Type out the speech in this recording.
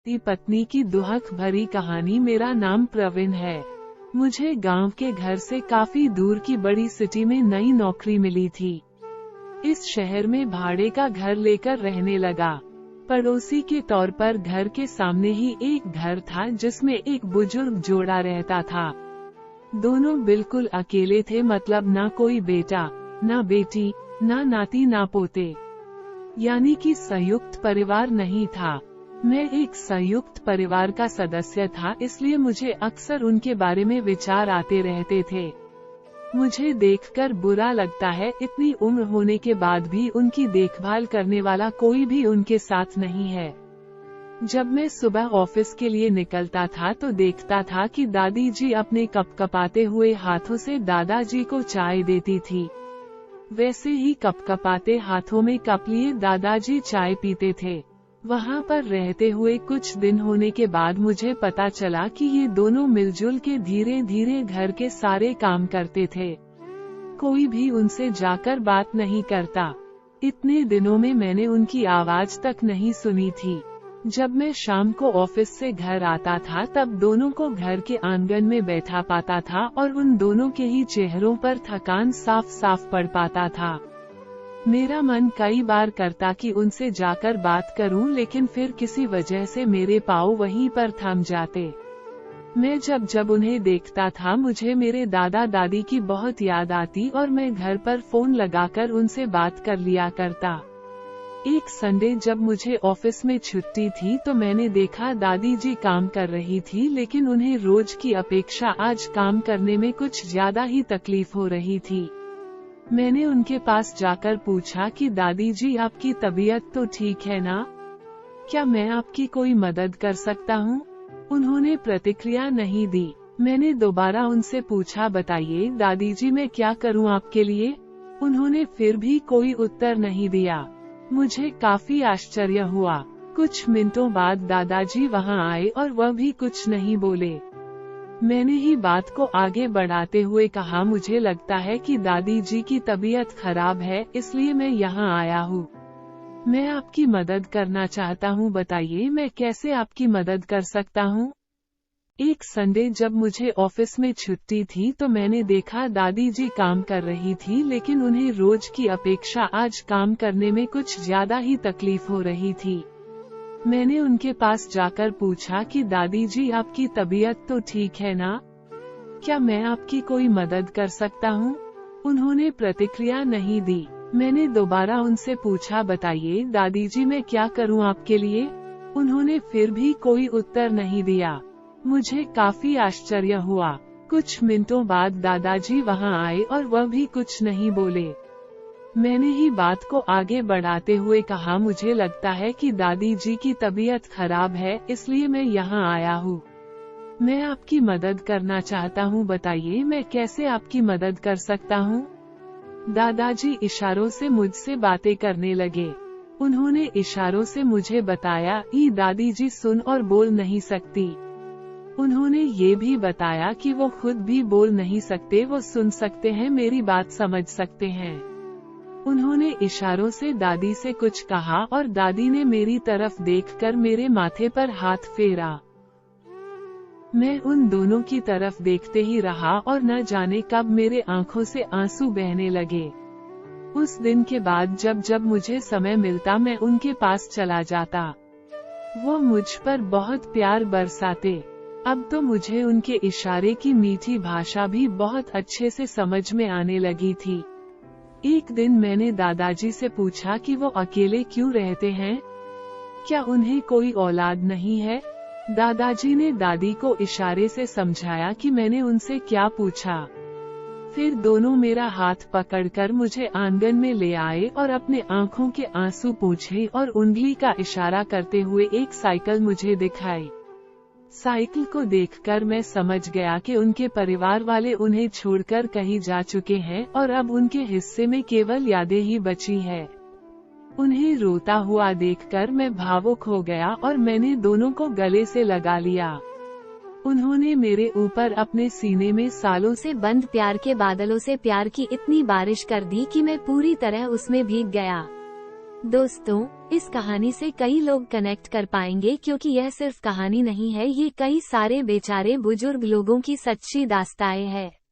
पति पत्नी की दुहक भरी कहानी। मेरा नाम प्रवीण है। मुझे गांव के घर से काफी दूर की बड़ी सिटी में नई नौकरी मिली थी। इस शहर में भाड़े का घर लेकर रहने लगा। पड़ोसी के तौर पर घर के सामने ही एक घर था जिसमें एक बुजुर्ग जोड़ा रहता था। दोनों बिल्कुल अकेले थे, मतलब ना कोई बेटा, ना बेटी, ना नाती, ना पोते, यानी कि संयुक्त परिवार नहीं था। मैं एक संयुक्त परिवार का सदस्य था, इसलिए मुझे अक्सर उनके बारे में विचार आते रहते थे। मुझे देखकर बुरा लगता है, इतनी उम्र होने के बाद भी उनकी देखभाल करने वाला कोई भी उनके साथ नहीं है। जब मैं सुबह ऑफिस के लिए निकलता था तो देखता था कि दादी जी अपने कपकपाते हुए हाथों से दादाजी को चाय देती थी। वैसे ही कपकपाते हाथों में कप लिए दादाजी चाय पीते थे। वहाँ पर रहते हुए कुछ दिन होने के बाद मुझे पता चला कि ये दोनों मिलजुल के धीरे धीरे घर के सारे काम करते थे। कोई भी उनसे जाकर बात नहीं करता। इतने दिनों में मैंने उनकी आवाज तक नहीं सुनी थी। जब मैं शाम को ऑफिस से घर आता था तब दोनों को घर के आंगन में बैठा पाता था और उन दोनों के ही चेहरों पर थकान साफ साफ पड़ पाता था। मेरा मन कई बार करता कि उनसे जाकर बात करूं, लेकिन फिर किसी वजह से मेरे पाँव वहीं पर थम जाते। मैं जब जब उन्हें देखता था मुझे मेरे दादा दादी की बहुत याद आती और मैं घर पर फोन लगाकर उनसे बात कर लिया करता। एक संडे जब मुझे ऑफिस में छुट्टी थी तो मैंने देखा दादी जी काम कर रही थी, लेकिन उन्हें रोज की अपेक्षा आज काम करने में कुछ ज्यादा ही तकलीफ हो रही थी। मैंने उनके पास जाकर पूछा कि दादी जी, आपकी तबीयत तो ठीक है ना? क्या मैं आपकी कोई मदद कर सकता हूँ? उन्होंने प्रतिक्रिया नहीं दी। मैंने दोबारा उनसे पूछा, बताइए दादी जी, मैं क्या करूँ आपके लिए? उन्होंने फिर भी कोई उत्तर नहीं दिया। मुझे काफी आश्चर्य हुआ। कुछ मिनटों बाद दादाजी वहाँ आए और वह भी कुछ नहीं बोले। मैंने ही बात को आगे बढ़ाते हुए कहा, मुझे लगता है कि दादी जी की तबीयत खराब है, इसलिए मैं यहाँ आया हूँ। मैं आपकी मदद करना चाहता हूँ, बताइए मैं कैसे आपकी मदद कर सकता हूँ? एक संडे जब मुझे ऑफिस में छुट्टी थी तो मैंने देखा दादी जी काम कर रही थी, लेकिन उन्हें रोज की अपेक्षा आज काम करने में कुछ ज्यादा ही तकलीफ हो रही थी। मैंने उनके पास जाकर पूछा कि दादी जी, आपकी तबीयत तो ठीक है ना? क्या मैं आपकी कोई मदद कर सकता हूँ? उन्होंने प्रतिक्रिया नहीं दी। मैंने दोबारा उनसे पूछा, बताइए दादी जी, मैं क्या करूँ आपके लिए? उन्होंने फिर भी कोई उत्तर नहीं दिया। मुझे काफी आश्चर्य हुआ। कुछ मिनटों बाद दादाजी वहाँ आए और वह भी कुछ नहीं बोले। मैंने ही बात को आगे बढ़ाते हुए कहा, मुझे लगता है कि दादी जी की तबीयत खराब है, इसलिए मैं यहाँ आया हूँ। मैं आपकी मदद करना चाहता हूँ, बताइए मैं कैसे आपकी मदद कर सकता हूँ? दादाजी इशारों से मुझसे बातें करने लगे। उन्होंने इशारों से मुझे बताया, ई दादी जी सुन और बोल नहीं सकती। उन्होंने ये भी बताया कि वो खुद भी बोल नहीं सकते, वो सुन सकते हैं, मेरी बात समझ सकते हैं। उन्होंने इशारों से दादी से कुछ कहा और दादी ने मेरी तरफ देखकर मेरे माथे पर हाथ फेरा। मैं उन दोनों की तरफ देखते ही रहा और न जाने कब मेरे आंखों से आंसू बहने लगे। उस दिन के बाद जब जब मुझे समय मिलता मैं उनके पास चला जाता। वो मुझ पर बहुत प्यार बरसाते। अब तो मुझे उनके इशारे की मीठी भाषा भी बहुत अच्छे से समझ में आने लगी थी। एक दिन मैंने दादाजी से पूछा कि वो अकेले क्यों रहते हैं? क्या उन्हें कोई औलाद नहीं है? दादाजी ने दादी को इशारे से समझाया कि मैंने उनसे क्या पूछा। फिर दोनों मेरा हाथ पकड़कर मुझे आंगन में ले आए और अपने आंखों के आंसू पोंछे और उंगली का इशारा करते हुए एक साइकिल मुझे दिखाई। साइकिल को देखकर मैं समझ गया कि उनके परिवार वाले उन्हें छोड़कर कहीं जा चुके हैं और अब उनके हिस्से में केवल यादें ही बची हैं। उन्हें रोता हुआ देखकर मैं भावुक हो गया और मैंने दोनों को गले से लगा लिया। उन्होंने मेरे ऊपर अपने सीने में सालों से बंद प्यार के बादलों से प्यार की इतनी बारिश कर दी कि मैं पूरी तरह उसमें भीग गया। दोस्तों, इस कहानी से कई लोग कनेक्ट कर पाएंगे क्योंकि यह सिर्फ कहानी नहीं है, ये कई सारे बेचारे बुजुर्ग लोगों की सच्ची दास्तानें है।